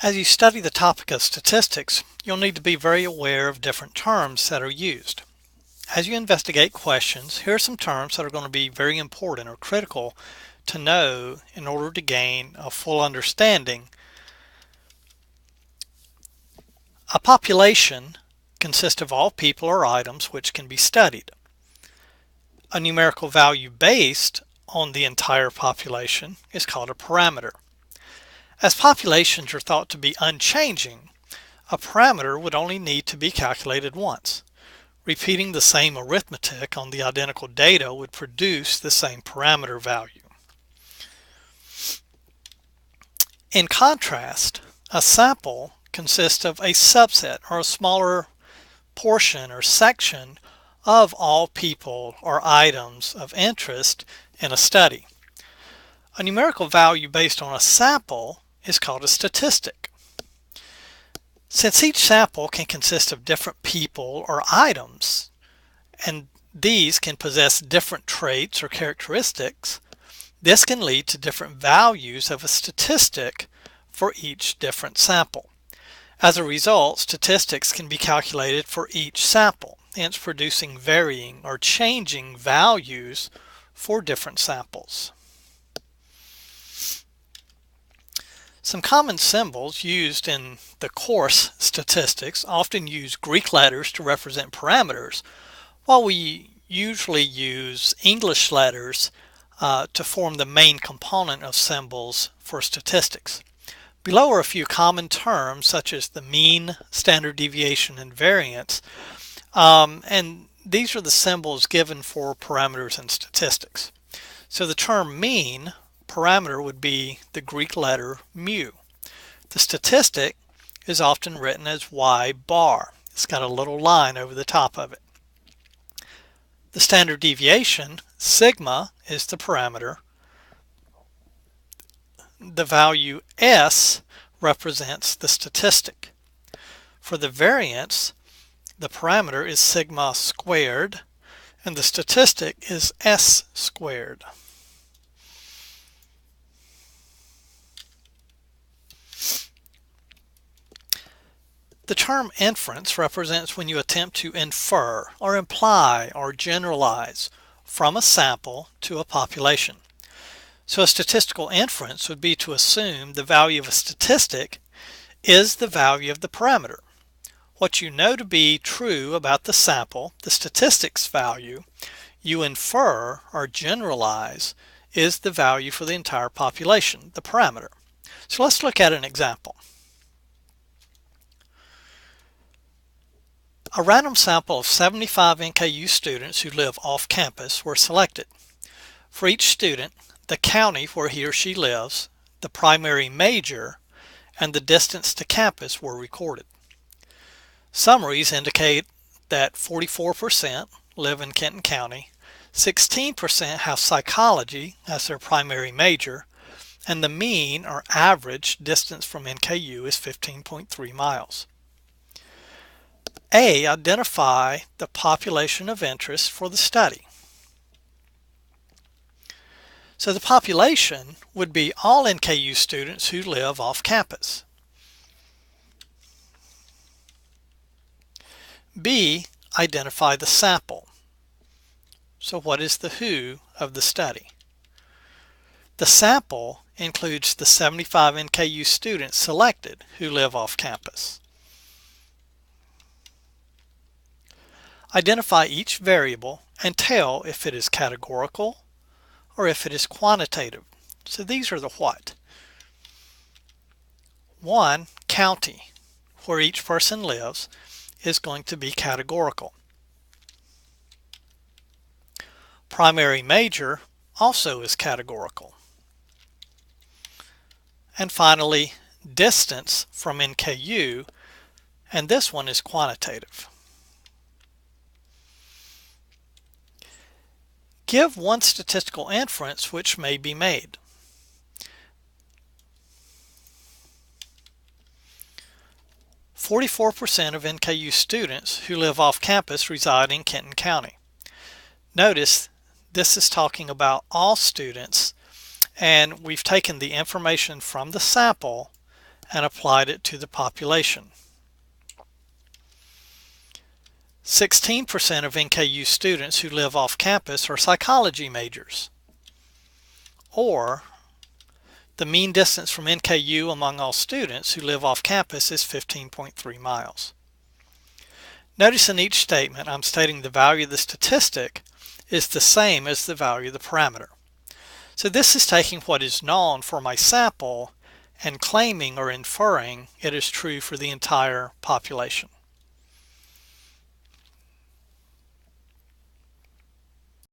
As you study the topic of statistics, you'll need to be very aware of different terms that are used. As you investigate questions, here are some terms that are going to be very important or critical to know in order to gain a full understanding. A population consists of all people or items which can be studied. A numerical value based on the entire population is called a parameter. As populations are thought to be unchanging, a parameter would only need to be calculated once. Repeating the same arithmetic on the identical data would produce the same parameter value. In contrast, a sample consists of a subset or a smaller portion or section of all people or items of interest in a study. A numerical value based on a sample is called a statistic. Since each sample can consist of different people or items, and these can possess different traits or characteristics, this can lead to different values of a statistic for each different sample. As a result, statistics can be calculated for each sample, hence producing varying or changing values for different samples. Some common symbols used in the course statistics often use Greek letters to represent parameters, while we usually use English letters to form the main component of symbols for statistics. Below are a few common terms such as the mean, standard deviation, and variance, and these are the symbols given for parameters in statistics. So the term mean parameter would be the Greek letter mu. The statistic is often written as y bar. It's got a little line over the top of it. The standard deviation, sigma, is the parameter. The value s represents the statistic. For the variance, the parameter is sigma squared, and the statistic is s squared. The term inference represents when you attempt to infer or imply or generalize from a sample to a population. So a statistical inference would be to assume the value of a statistic is the value of the parameter. What you know to be true about the sample, the statistic's value, you infer or generalize is the value for the entire population, the parameter. So let's look at an example. A random sample of 75 NKU students who live off campus were selected. For each student, the county where he or she lives, the primary major, and the distance to campus were recorded. Summaries indicate that 44% live in Kenton County, 16% have psychology as their primary major, and the mean or average distance from NKU is 15.3 miles. A. Identify the population of interest for the study. So the population would be all NKU students who live off campus. B. Identify the sample. So what is the who of the study? The sample includes the 75 NKU students selected who live off campus. Identify each variable and tell if it is categorical or if it is quantitative. So these are the what. 1. County, where each person lives, is going to be categorical. Primary major also is categorical. And finally, distance from NKU, and this one is quantitative. Give one statistical inference which may be made. "44% of NKU students who live off campus reside in Kenton County." Notice this is talking about all students, and we've taken the information from the sample and applied it to the population. 16% of NKU students who live off campus are psychology majors. Or, the mean distance from NKU among all students who live off campus is 15.3 miles. Notice in each statement I'm stating the value of the statistic is the same as the value of the parameter. So this is taking what is known for my sample and claiming or inferring it is true for the entire population.